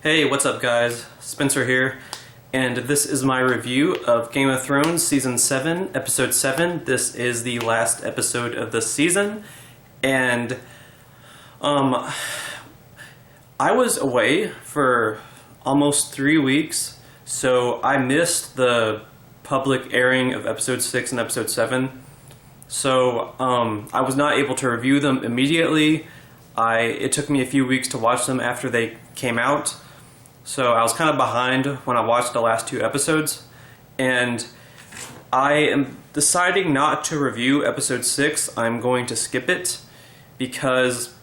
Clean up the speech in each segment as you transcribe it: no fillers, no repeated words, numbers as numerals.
Hey, what's up guys? Spencer here, and this is my review of Game of Thrones Season 7, Episode 7. This is the last episode of the season, and I was away for almost 3 weeks, so I missed the public airing of Episode 6 and Episode 7, so I was not able to review them immediately. It took me a few weeks to watch them after they came out. So I was kind of behind when I watched the last 2 episodes, and I am deciding not to review episode 6. I'm going to skip it because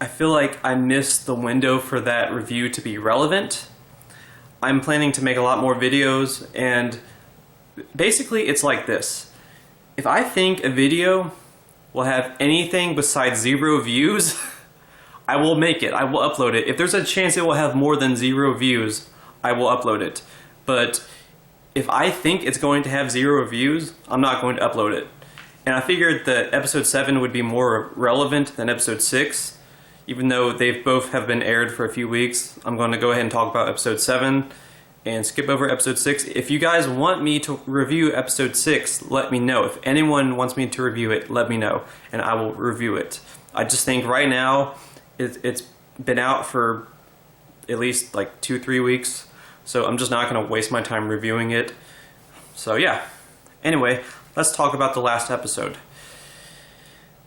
I feel like I missed the window for that review to be relevant. I'm planning to make a lot more videos, and basically it's like this. If I think a video will have anything besides 0 views, I will make it. I will upload it. If there's a chance it will have more than 0 views, I will upload it. But if I think it's going to have 0 views, I'm not going to upload it. And I figured that episode 7 would be more relevant than episode 6. Even though they both have been aired for a few weeks, I'm going to go ahead and talk about episode 7 and skip over episode 6. If you guys want me to review episode 6, let me know. If anyone wants me to review it, let me know, and I will review it. I just think right now, it's been out for at least like 2-3 weeks, so I'm just not going to waste my time reviewing it. So yeah. Anyway, let's talk about the last episode.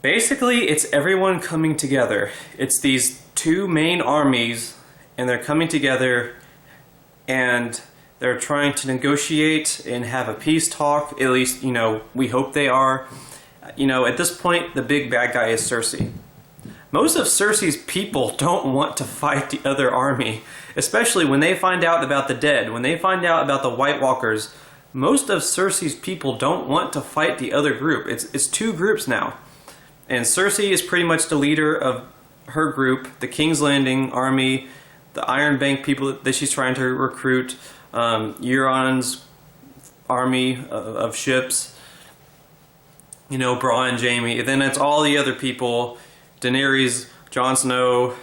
Basically, it's everyone coming together. It's these 2 main armies, and they're coming together, and they're trying to negotiate and have a peace talk. At least, we hope they are. At this point, the big bad guy is Cersei. Most of Cersei's people don't want to fight the other army, especially when they find out about the dead. When they find out about the White Walkers, most of Cersei's people don't want to fight the other group. It's 2 groups now. And Cersei is pretty much the leader of her group, the King's Landing army, the Iron Bank people that she's trying to recruit, Euron's army of ships, Bronn and Jaime. And then it's all the other people. Daenerys, Jon Snow,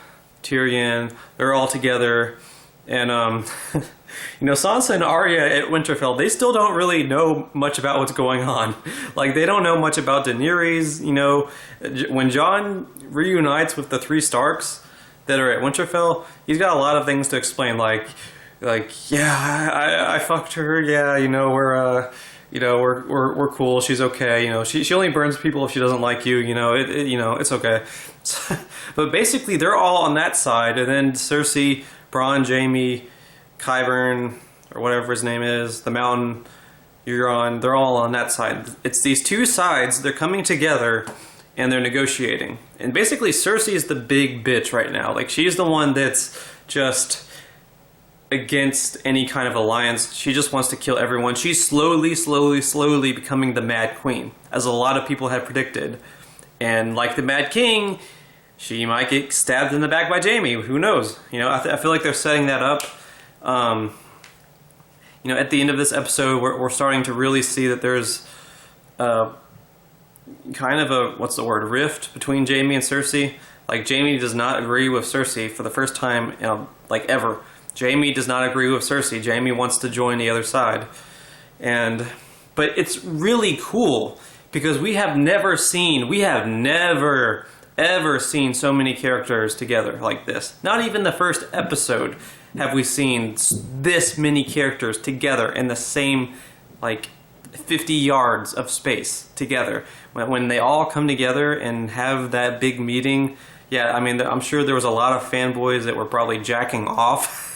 Tyrion, they're all together, and Sansa and Arya at Winterfell, they still don't really know much about what's going on. Like, they don't know much about Daenerys. When Jon reunites with the 3 Starks that are at Winterfell, he's got a lot of things to explain, like yeah, I fucked her, yeah, we're cool. She's okay. She only burns people if she doesn't like you. It's okay. But basically, they're all on that side, and then Cersei, Bronn, Jaime, Qyburn, or whatever his name is, the Mountain, Euron. They're all on that side. It's these 2 sides. They're coming together, and they're negotiating. And basically, Cersei is the big bitch right now. Like, she's the one that's just against any kind of alliance. She just wants to kill everyone. She's slowly becoming the Mad Queen, as a lot of people had predicted. And like the Mad King, she might get stabbed in the back by Jaime. Who knows? I feel like they're setting that up. At the end of this episode, we're starting to really see that there's kind of a, rift between Jaime and Cersei. Like, Jaime does not agree with Cersei for the first time, ever. Jaime does not agree with Cersei. Jaime wants to join the other side. But it's really cool because we have never ever seen so many characters together like this. Not even the first episode have we seen this many characters together in the same, 50 yards of space together. When they all come together and have that big meeting, yeah, I'm sure there was a lot of fanboys that were probably jacking off.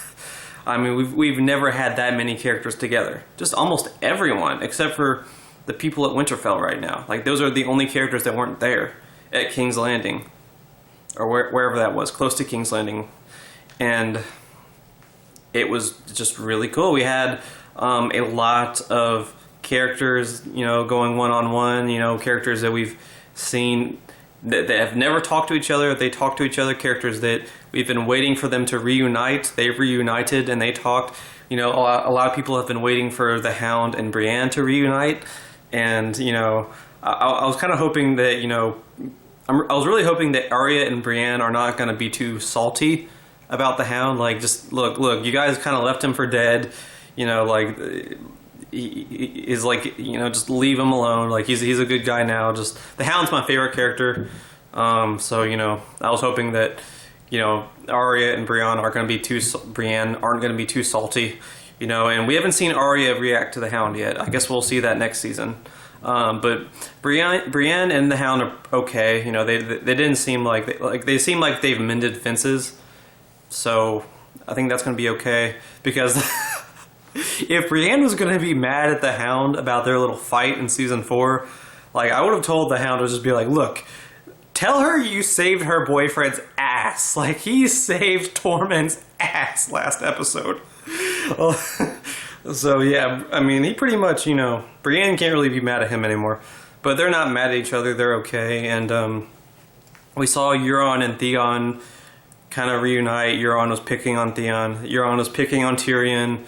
We've never had that many characters together. Just almost everyone, except for the people at Winterfell right now. Like, those are the only characters that weren't there at King's Landing, or wherever that was, close to King's Landing. And it was just really cool. We had a lot of characters, going one-on-one, characters that we've seen that have never talked to each other. They talk to each other, characters that we've been waiting for them to reunite. They've reunited and they talked. A lot of people have been waiting for the Hound and Brienne to reunite. And, I was kind of hoping that, I was really hoping that Arya and Brienne are not going to be too salty about the Hound. Like, just look, you guys kind of left him for dead. You know, like, he is like, you know, just leave him alone. Like, he's a good guy now. Just, the Hound's my favorite character. So, you know, I was hoping that, you know, Arya and Brienne aren't going to be too salty, you know, and we haven't seen Arya react to the Hound yet. I guess we'll see that next season. But Brienne and the Hound are okay. You know, they didn't seem they seem like they've mended fences. So I think that's going to be okay, because if Brienne was going to be mad at the Hound about their little fight in season 4, like, I would have told the Hound to just be like, look, tell her you saved her boyfriend's ass. Like, he saved Tormund's ass last episode. So, yeah, I mean, he pretty much, you know, Brienne can't really be mad at him anymore. But they're not mad at each other. They're okay. And we saw Euron and Theon kind of reunite. Euron was picking on Theon. Euron was picking on Tyrion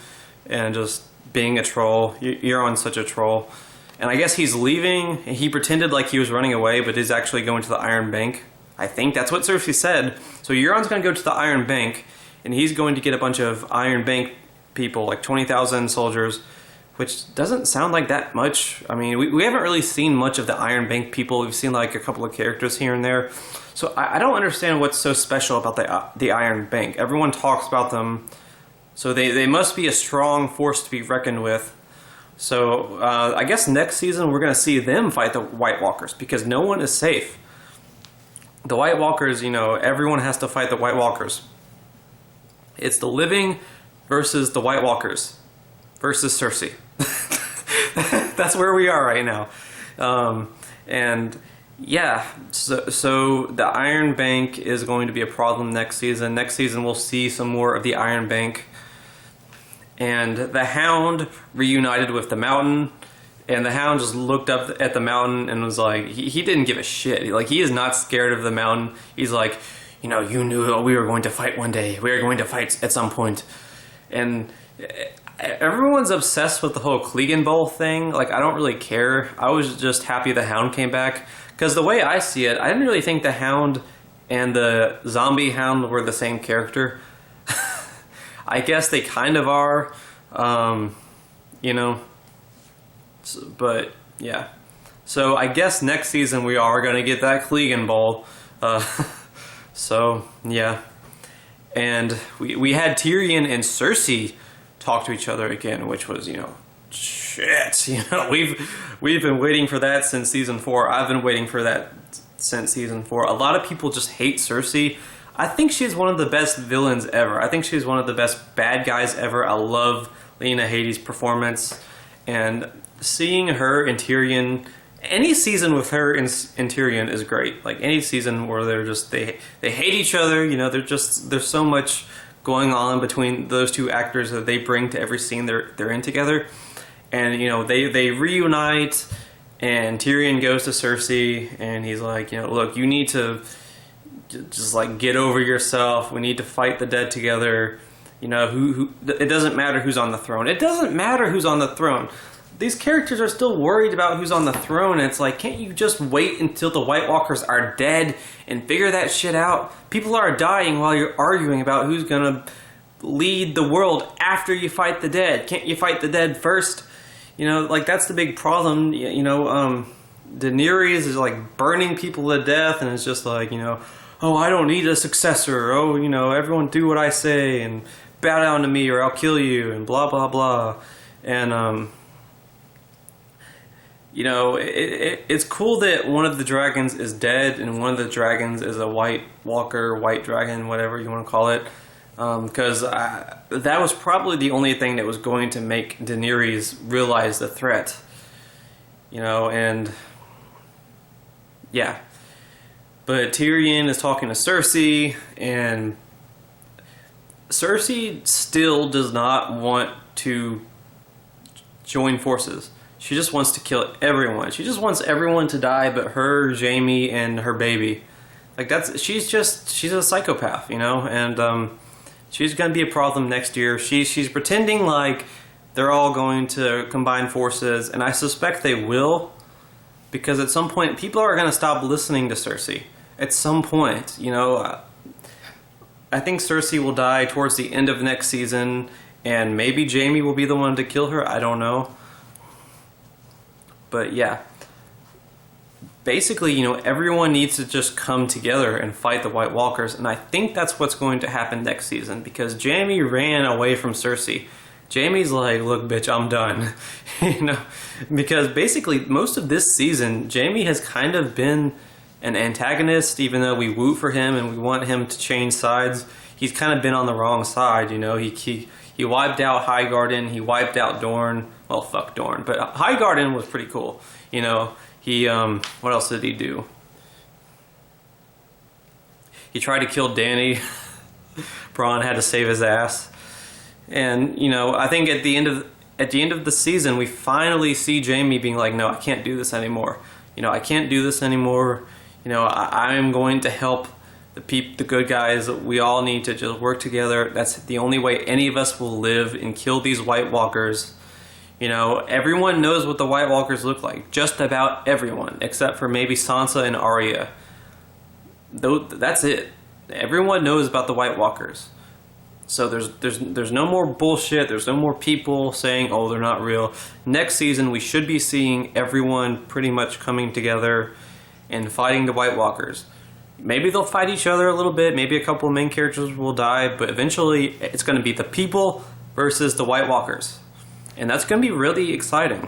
and just being a troll. Euron's such a troll. And I guess he's leaving. He pretended like he was running away, but is actually going to the Iron Bank. I think that's what Cersei said. So Euron's going to go to the Iron Bank, and he's going to get a bunch of Iron Bank people, like 20,000 soldiers, which doesn't sound like that much. I mean, we haven't really seen much of the Iron Bank people. We've seen like a couple of characters here and there. So I don't understand what's so special about the Iron Bank. Everyone talks about them, so they must be a strong force to be reckoned with. So I guess next season we're going to see them fight the White Walkers, because no one is safe. The White Walkers, you know, everyone has to fight the White Walkers. It's the living versus the White Walkers versus Cersei. That's where we are right now. And yeah, so the Iron Bank is going to be a problem next season. Next season we'll see some more of the Iron Bank. And the Hound reunited with the Mountain, and the Hound just looked up at the Mountain and was like, he didn't give a shit. Like, he is not scared of the Mountain. He's like, you know, you knew we were going to fight one day. We are going to fight at some point. And everyone's obsessed with the whole Clegane Bowl thing. Like, I don't really care. I was just happy the Hound came back, because the way I see it, I didn't really think the Hound and the zombie Hound were the same character. I guess they kind of are, you know, but yeah. So I guess next season we are going to get that Clegane Bowl. So yeah. And we had Tyrion and Cersei talk to each other again, which was, you know, shit. You know, we've been waiting for that since season 4. I've been waiting for that since season 4. A lot of people just hate Cersei. I think she's one of the best villains ever. I think she's one of the best bad guys ever. I love Lena Headey's performance. And seeing her and Tyrion, any season with her and Tyrion is great. Like, any season where they're just, they hate each other, you know, there's so much going on between those two actors that they bring to every scene they're in together. And, you know, they reunite, and Tyrion goes to Cersei, and he's like, you know, look, you need to just like get over yourself. We need to fight the dead together. You know, who it doesn't matter who's on the throne. It doesn't matter who's on the throne. These characters are still worried about who's on the throne. And it's like, can't you just wait until the White Walkers are dead and figure that shit out? People are dying while you're arguing about who's gonna lead the world after you fight the dead. Can't you fight the dead first? You know, like, that's the big problem. You know, Daenerys is like burning people to death, and it's just like, you know, oh, I don't need a successor. Oh, you know, everyone do what I say and bow down to me or I'll kill you, and blah, blah, blah. And, you know, it's cool that one of the dragons is dead and one of the dragons is a White Walker, White Dragon, whatever you want to call it. Because that was probably the only thing that was going to make Daenerys realize the threat. You know, and yeah. But Tyrion is talking to Cersei, and Cersei still does not want to join forces. She just wants to kill everyone. She just wants everyone to die but her, Jaime, and her baby. Like, she's a psychopath, you know, and she's going to be a problem next year. She's pretending like they're all going to combine forces, and I suspect they will, because at some point people are going to stop listening to Cersei. At some point, you know, think Cersei will die towards the end of next season, and maybe Jaime will be the one to kill her. I don't know. But yeah. Basically, everyone needs to just come together and fight the White Walkers, and I think that's what's going to happen next season, because Jaime ran away from Cersei. Jaime's like, look, bitch, I'm done. Because basically most of this season, Jaime has kind of been an antagonist, even though we root for him and we want him to change sides. He's kind of been on the wrong side, He wiped out Highgarden, he wiped out Dorne. Well, fuck Dorne, but Highgarden was pretty cool, He, what else did he do? He tried to kill Dany. Bronn had to save his ass. And, I think at the end of the season, we finally see Jaime being like, no, I can't do this anymore. I can't do this anymore. I'm going to help the good guys. We all need to just work together. That's the only way any of us will live and kill these White Walkers. Everyone knows what the White Walkers look like. Just about everyone, except for maybe Sansa and Arya. That's it. Everyone knows about the White Walkers. So there's no more bullshit. There's no more people saying, oh, they're not real. Next season, we should be seeing everyone pretty much coming together and fighting the White Walkers. Maybe they'll fight each other a little bit. Maybe a couple of main characters will die. But eventually, it's going to be the people versus the White Walkers. And that's going to be really exciting.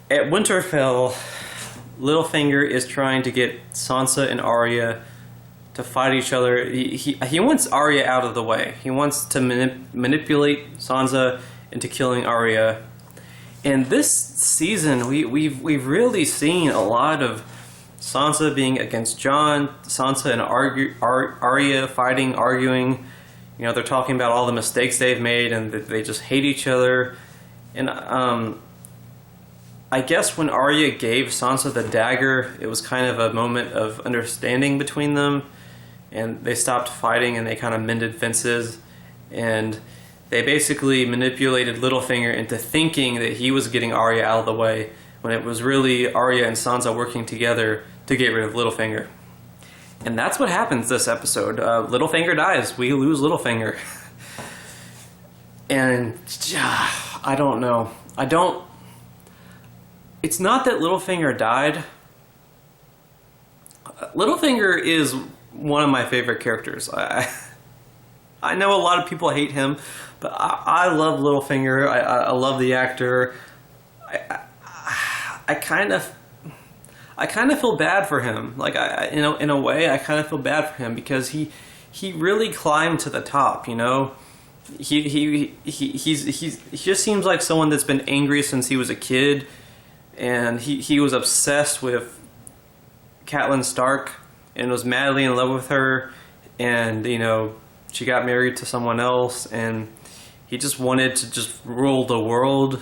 At Winterfell, Littlefinger is trying to get Sansa and Arya to fight each other. He wants Arya out of the way. He wants to manipulate Sansa into killing Arya. And this season, we've really seen a lot of Sansa being against Jon, Sansa and Arya fighting, arguing. They're talking about all the mistakes they've made and that they just hate each other. And I guess when Arya gave Sansa the dagger, it was kind of a moment of understanding between them. And they stopped fighting and they kind of mended fences. And they basically manipulated Littlefinger into thinking that he was getting Arya out of the way, when it was really Arya and Sansa working together to get rid of Littlefinger. And that's what happens this episode. Littlefinger dies. We lose Littlefinger. And I don't know. It's not that Littlefinger died. Littlefinger is one of my favorite characters. I know a lot of people hate him, but I love Littlefinger. I love the actor. I kind of feel bad for him. Like in a way, I kind of feel bad for him because he really climbed to the top. He just seems like someone that's been angry since he was a kid, and he was obsessed with Catelyn Stark and was madly in love with her, and she got married to someone else, and he just wanted to just rule the world.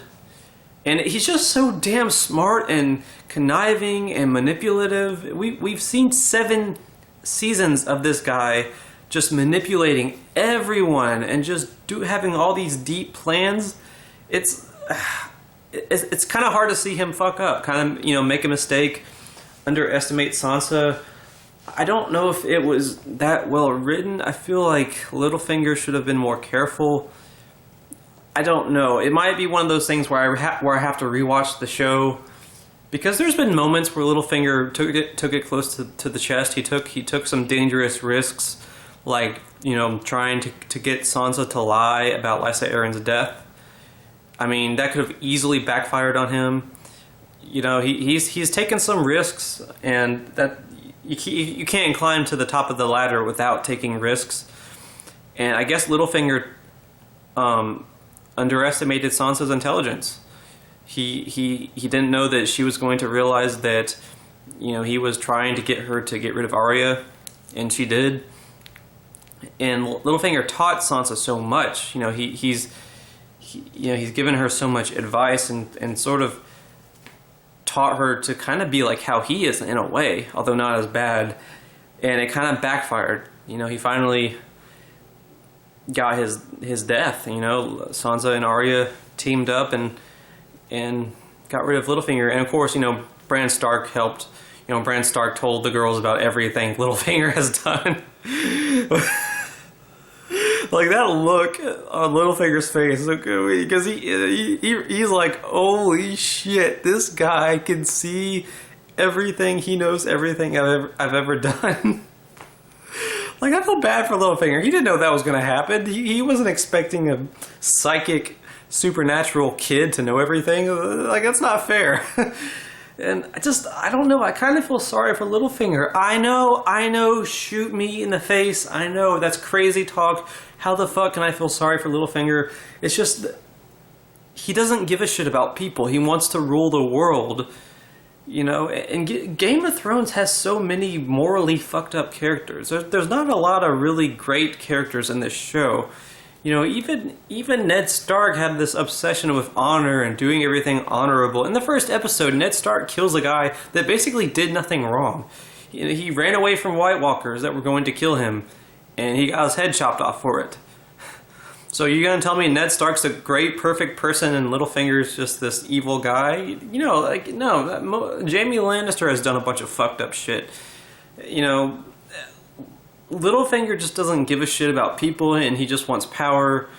And he's just so damn smart and conniving and manipulative. We've seen 7 seasons of this guy just manipulating everyone and just having all these deep plans. It's kind of hard to see him fuck up, kind of make a mistake, underestimate Sansa. I don't know if it was that well written. I feel like Littlefinger should have been more careful. I don't know. It might be one of those things where I have to rewatch the show, because there's been moments where Littlefinger took it close to the chest. He took some dangerous risks, like trying to get Sansa to lie about Lysa Arryn's death. I mean, that could have easily backfired on him. He's taken some risks, and that you can't climb to the top of the ladder without taking risks. And I guess Littlefinger underestimated Sansa's intelligence. He didn't know that she was going to realize that he was trying to get her to get rid of Arya, and she did. And Littlefinger taught Sansa so much. He's given her so much advice and sort of taught her to kind of be like how he is in a way, although not as bad. And it kind of backfired. He finally got his death. Sansa and Arya teamed up and got rid of Littlefinger. And of course, Bran Stark helped, Bran Stark told the girls about everything Littlefinger has done. Like that look on Littlefinger's face, because he's like, holy shit, this guy can see everything. He knows everything I've ever done. Like, I feel bad for Littlefinger. He didn't know that was going to happen. He wasn't expecting a psychic, supernatural kid to know everything. Like, that's not fair. And I don't know. I kind of feel sorry for Littlefinger. I know, shoot me in the face. I know, that's crazy talk. How the fuck can I feel sorry for Littlefinger? It's just, he doesn't give a shit about people. He wants to rule the world. And Game of Thrones has so many morally fucked up characters. There's not a lot of really great characters in this show. Even Ned Stark had this obsession with honor and doing everything honorable. In the first episode, Ned Stark kills a guy that basically did nothing wrong. He ran away from White Walkers that were going to kill him, and he got his head chopped off for it. So you're going to tell me Ned Stark's a great, perfect person and Littlefinger's just this evil guy? No. Jaime Lannister has done a bunch of fucked up shit. Littlefinger just doesn't give a shit about people, and he just wants power,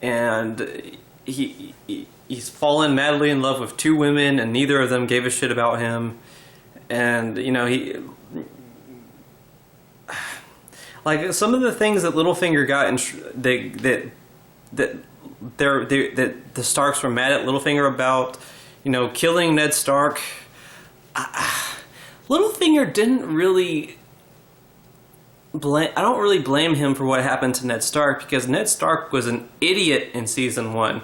and he's fallen madly in love with two women, and neither of them gave a shit about him. And, like, some of the things that Littlefinger got that the Starks were mad at Littlefinger about, killing Ned Stark. Littlefinger didn't really I don't really blame him for what happened to Ned Stark, because Ned Stark was an idiot in season 1.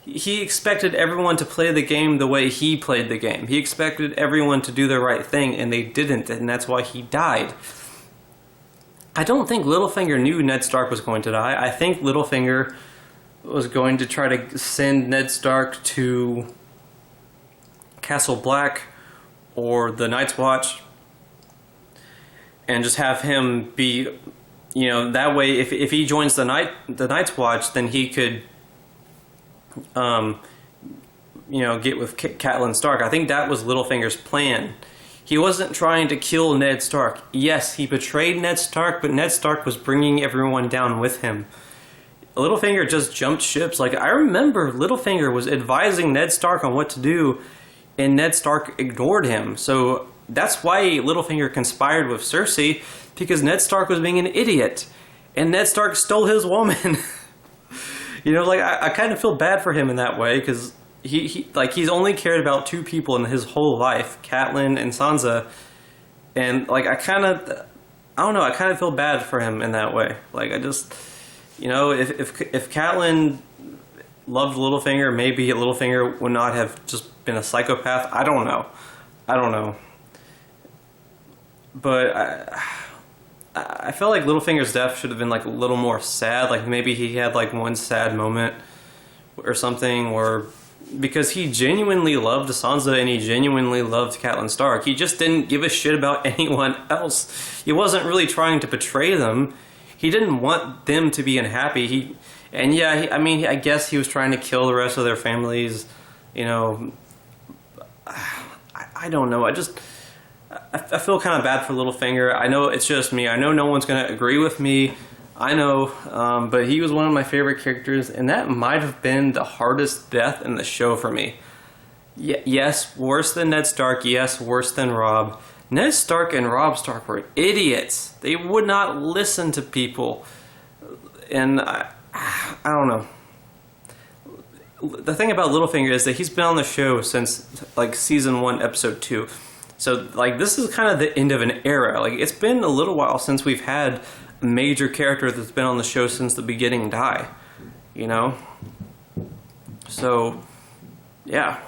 He expected everyone to play the game the way he played the game. He expected everyone to do the right thing, and they didn't, and that's why he died. I don't think Littlefinger knew Ned Stark was going to die. I think Littlefinger was going to try to send Ned Stark to Castle Black or the Night's Watch and just have him be, that way if he joins the Night's Watch, then he could get with Catelyn Stark. I think that was Littlefinger's plan. He wasn't trying to kill Ned Stark. Yes, he betrayed Ned Stark, but Ned Stark was bringing everyone down with him. Littlefinger just jumped ships. Like, I remember Littlefinger was advising Ned Stark on what to do, and Ned Stark ignored him. So that's why Littlefinger conspired with Cersei, because Ned Stark was being an idiot, and Ned Stark stole his woman. I kind of feel bad for him in that way, because he's only cared about two people in his whole life, Catelyn and Sansa, and I kind of feel bad for him in that way. If Catelyn loved Littlefinger, maybe Littlefinger would not have just been a psychopath. I don't know. But I feel like Littlefinger's death should have been a little more sad. Like, maybe he had one sad moment or something, or because he genuinely loved Sansa and he genuinely loved Catelyn Stark. He just didn't give a shit about anyone else. He wasn't really trying to betray them. He didn't want them to be unhappy. I guess he was trying to kill the rest of their families. I don't know. I feel kind of bad for Littlefinger. I know it's just me. I know no one's going to agree with me. I know, but he was one of my favorite characters, and that might have been the hardest death in the show for me. Yes, worse than Ned Stark. Yes, worse than Robb. Ned Stark and Robb Stark were idiots. They would not listen to people. And I don't know. The thing about Littlefinger is that he's been on the show since season 1, episode 2. So this is kind of the end of an era. It's been a little while since we've had a major character that's been on the show since the beginning die. So, yeah.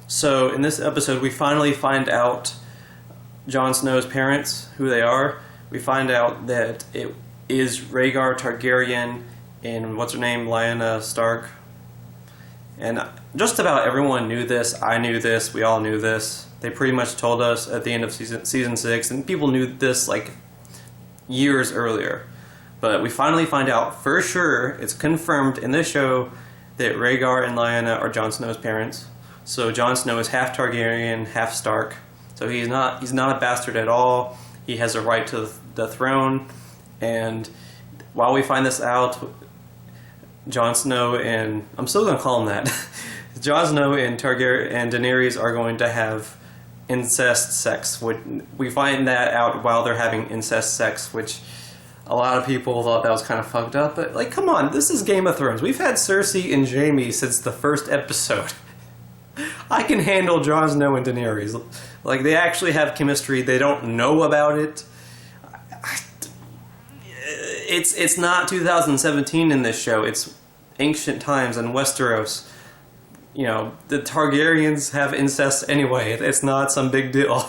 So in this episode, we finally find out Jon Snow's parents, who they are. We find out that it is Rhaegar Targaryen and Lyanna Stark. And just about everyone knew this. I knew this. We all knew this. They pretty much told us at the end of season 6, and people knew this years earlier. But we finally find out for sure, it's confirmed in this show, that Rhaegar and Lyanna are Jon Snow's parents. So Jon Snow is half Targaryen, half Stark. So he's not a bastard at all. He has a right to the throne. And while we find this out, Jon Snow and I'm still gonna call him that. Jon Snow and Targaryen and Daenerys are going to have incest sex. We find that out while they're having incest sex, which a lot of people thought that was kind of fucked up. But like, come on, this is Game of Thrones. We've had Cersei and Jaime since the first episode. I can handle Jon Snow and Daenerys. Like, they actually have chemistry. They don't know about it. It's not 2017 in this show. It's ancient times in Westeros. You know, the Targaryens have incest anyway. It's not some big deal.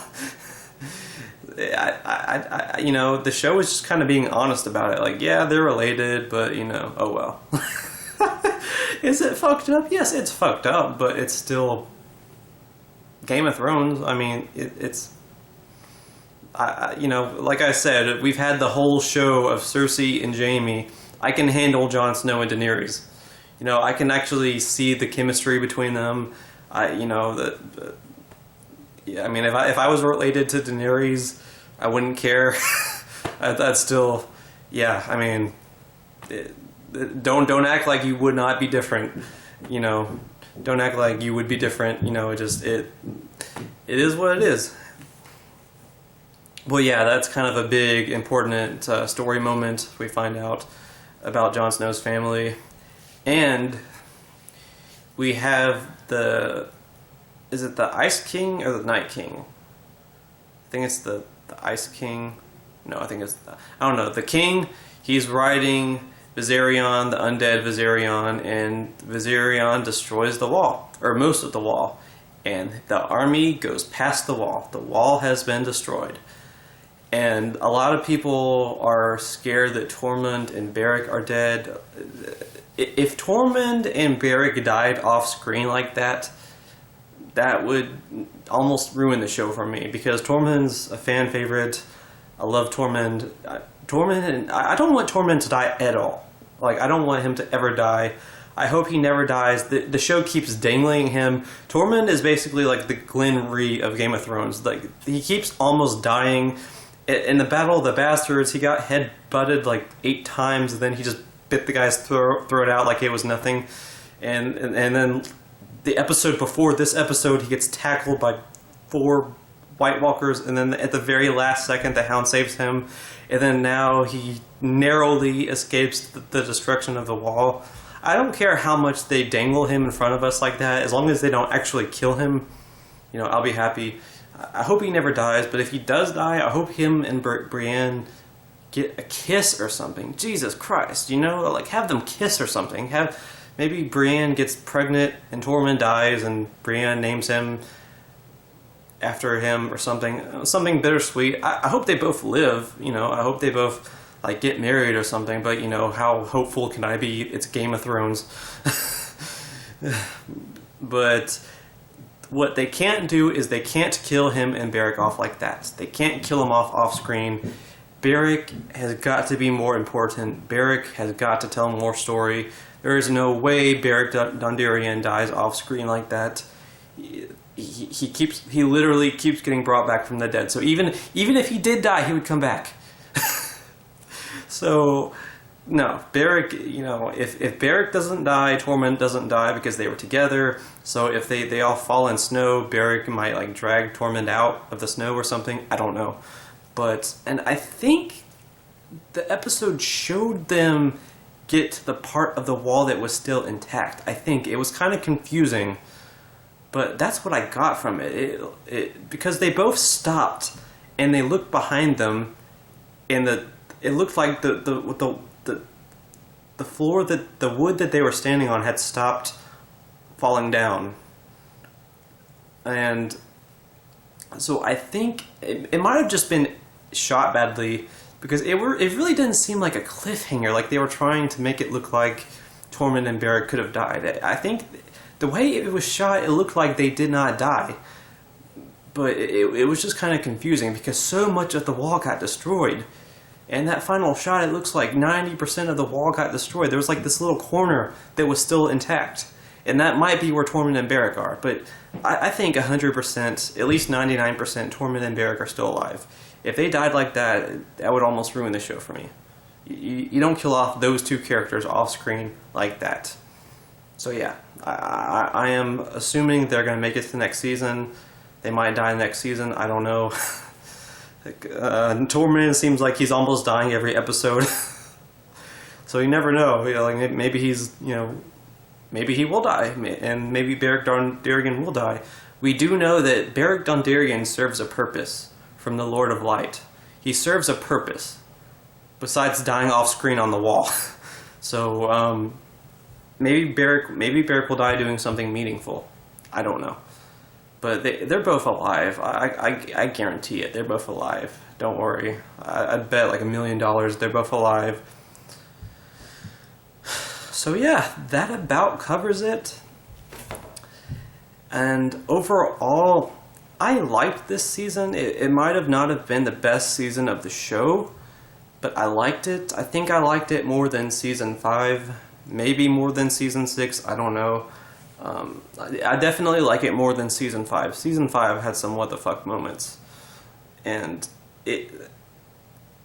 You know, the show is just kind of being honest about it. Like, yeah, they're related, but, you know, oh well. Is it fucked up? Yes, it's fucked up, but it's still Game of Thrones. I mean, it's... you know, like I said, we've had the whole show of Cersei and Jaime. I can handle Jon Snow and Daenerys. You know, I can actually see the chemistry between them. You know, yeah, I mean, if I was related to Daenerys, I wouldn't care. That's still, yeah. I mean, don't act like you would not be different. You know, don't act like you would be different. You know, it is what it is. Well, yeah, that's kind of a big, important story moment. We find out about Jon Snow's family. And we have is it the Ice King or the Night King? I think it's the Ice King. No, I think it's, I don't know. The King, he's riding Viserion, the undead Viserion, and Viserion destroys the wall, or most of the wall. And the army goes past the wall. The wall has been destroyed. And a lot of people are scared that Tormund and Beric are dead. If Tormund and Beric died off screen like that, that would almost ruin the show for me, because Tormund's a fan favorite. I love Tormund. I don't want Tormund to die at all. Like, I don't want him to ever die. I hope he never dies. The show keeps dangling him. Tormund is basically like the Glenn Rhee of Game of Thrones. Like, he keeps almost dying. In the Battle of the Bastards, he got head-butted like 8 times, and then he just bit the guy's throat out like it was nothing. And then the episode before this episode, he gets tackled by 4 White Walkers, and then at the very last second, the Hound saves him. And then now he narrowly escapes the destruction of the wall. I don't care how much they dangle him in front of us like that, as long as they don't actually kill him, you know, I'll be happy. I hope he never dies, but if he does die, I hope him and Brienne get a kiss or something. Jesus Christ, you know, like, have them kiss or something. Maybe Brienne gets pregnant and Tormund dies and Brienne names him after him or something. Something bittersweet. I hope they both live, you know. I hope they both, like, get married or something, but, you know, how hopeful can I be? It's Game of Thrones. But what they can't do is they can't kill him and Beric off like that. They can't kill him off screen. Beric has got to be more important. Beric has got to tell more story. There is no way Beric Dondarrion dies off screen like that. He literally keeps getting brought back from the dead. So even if he did die, he would come back. So no, Beric, you know, if Beric doesn't die, Tormund doesn't die because they were together. So if they all fall in snow, Beric might, like, drag Tormund out of the snow or something. I don't know. And I think the episode showed them get to the part of the wall that was still intact. I think it was kind of confusing, but that's what I got from it. Because they both stopped and they looked behind them, and it looked like the floor, that the wood that they were standing on had stopped falling down. And so I think it might have just been shot badly, because it really didn't seem like a cliffhanger, like they were trying to make it look like Tormund and Beric could have died. I think the way it was shot, it looked like they did not die. But it was just kind of confusing, because so much of the wall got destroyed. And that final shot, it looks like 90% of the wall got destroyed. There was like this little corner that was still intact. And that might be where Tormund and Beric are, but I think 100%, at least 99%, Tormund and Beric are still alive. If they died like that, that would almost ruin the show for me. You don't kill off those two characters off screen like that. So yeah, I am assuming they're going to make it to the next season. They might die next season, I don't know. Tormund seems like he's almost dying every episode. So you never know. Like maybe he's, maybe he will die, and maybe Beric Dondarrion will die. We do know that Beric Dondarrion serves a purpose from the Lord of Light. He serves a purpose, besides dying off screen on the wall. So maybe Beric will die doing something meaningful. I don't know. But they're both alive. I guarantee it. They're both alive. Don't worry. I'd bet like $1 million they're both alive. So yeah, that about covers it. And overall, I liked this season. It might have not have been the best season of the show, but I liked it. I think I liked it more than Season 5, maybe more than Season 6, I don't know. I definitely like it more than Season 5. Season 5 had some what the fuck moments. And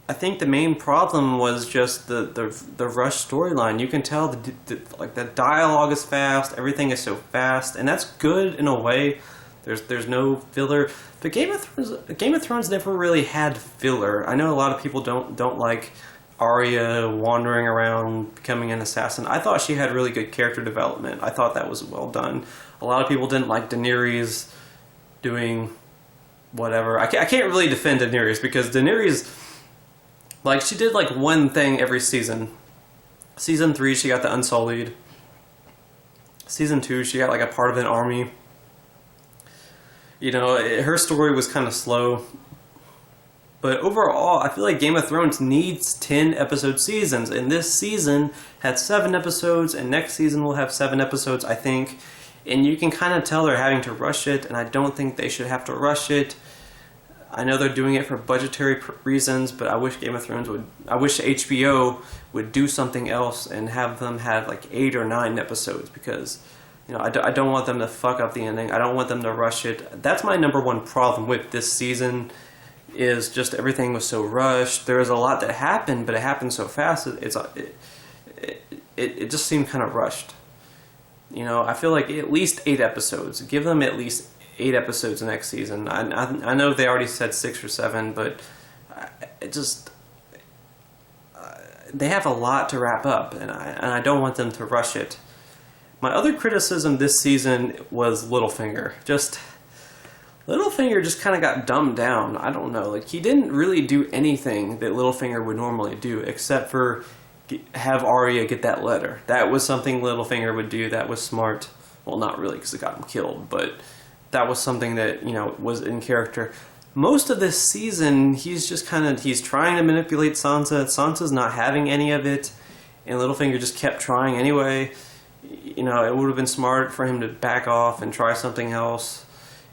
I think the main problem was just the rush storyline. You can tell the dialogue is fast, everything is so fast, and that's good in a way. There's no filler. But Game of Thrones never really had filler. I know a lot of people don't like Arya wandering around becoming an assassin. I thought she had really good character development. I thought that was well done. A lot of people didn't like Daenerys doing whatever. I can't really defend Daenerys because Daenerys, like, she did like one thing every season. Season 3, she got the Unsullied. Season 2, she got like a part of an army. Her story was kind of slow. But overall, I feel like Game of Thrones needs 10-episode seasons. And this season had 7 episodes, and next season will have 7 episodes, I think. And you can kind of tell they're having to rush it, and I don't think they should have to rush it. I know they're doing it for budgetary reasons, but I wish I wish HBO would do something else and have them have like 8 or 9 episodes, because I don't want them to fuck up the ending. I don't want them to rush it. That's my number one problem with this season, is just everything was so rushed. There was a lot that happened, but it happened so fast. It just seemed kind of rushed. I feel like at least 8 episodes. Give them at least 8 episodes next season. I know they already said 6 or 7, but they have a lot to wrap up, and I don't want them to rush it. My other criticism this season was Littlefinger. Littlefinger just kind of got dumbed down. I don't know. Like, he didn't really do anything that Littlefinger would normally do, except for have Arya get that letter. That was something Littlefinger would do. That was smart. Well, not really, because it got him killed, but that was something that, was in character. Most of this season, he's trying to manipulate Sansa. Sansa's not having any of it, and Littlefinger just kept trying anyway. It would have been smart for him to back off and try something else.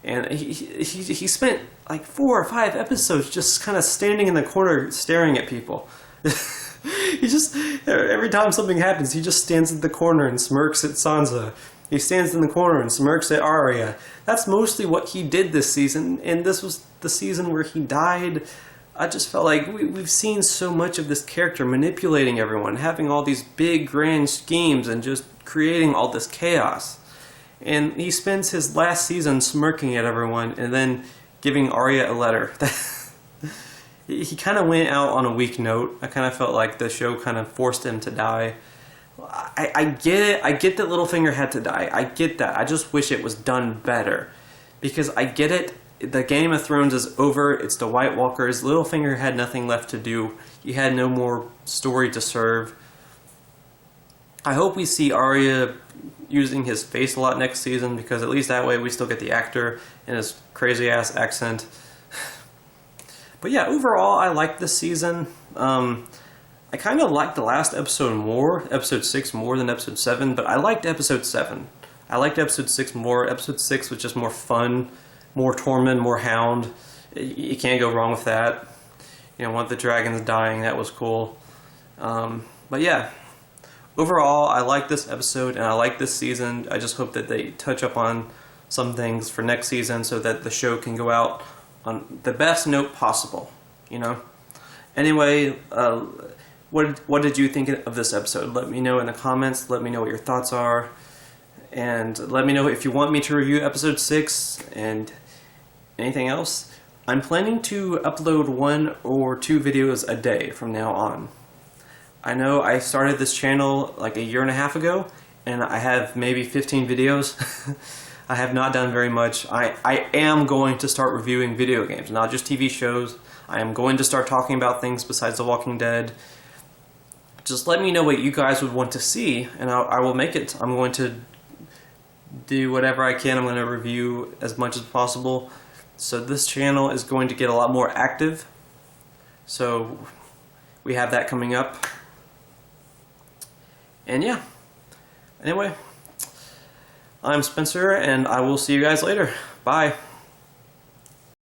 And he spent like 4 or 5 episodes just kind of standing in the corner staring at people. Every time something happens, he just stands in the corner and smirks at Sansa. He stands in the corner and smirks at Arya. That's mostly what he did this season, and this was the season where he died. I just felt like we've seen so much of this character manipulating everyone, having all these big, grand schemes, and just creating all this chaos. And he spends his last season smirking at everyone and then giving Arya a letter. He kind of went out on a weak note. I kind of felt like the show kind of forced him to die. I get it. I get that Littlefinger had to die. I get that. I just wish it was done better. Because I get it. The Game of Thrones is over. It's the White Walkers. Littlefinger had nothing left to do. He had no more story to serve. I hope we see Arya using his face a lot next season, because at least that way we still get the actor in his crazy-ass accent. But yeah, overall, I liked this season. I kind of liked the last episode more, episode 6 more than episode 7, but I liked episode 7. I liked episode 6 more. Episode 6 was just more fun, more Tormund, more Hound. You can't go wrong with that. One of the dragons dying, that was cool. But yeah, overall, I like this episode and I like this season. I just hope that they touch up on some things for next season so that the show can go out on the best note possible, you know? Anyway, what did you think of this episode? Let me know in the comments. Let me know what your thoughts are. And let me know if you want me to review episode 6 and anything else. I'm planning to upload 1 or 2 videos a day from now on. I know I started this channel like a year and a half ago, and I have maybe 15 videos. I have not done very much. I am going to start reviewing video games, not just TV shows. I am going to start talking about things besides The Walking Dead. Just let me know what you guys would want to see, and I will make it. I'm going to do whatever I can. I'm going to review as much as possible. So this channel is going to get a lot more active. So we have that coming up. And yeah. Anyway, I'm Spencer, and I will see you guys later. Bye.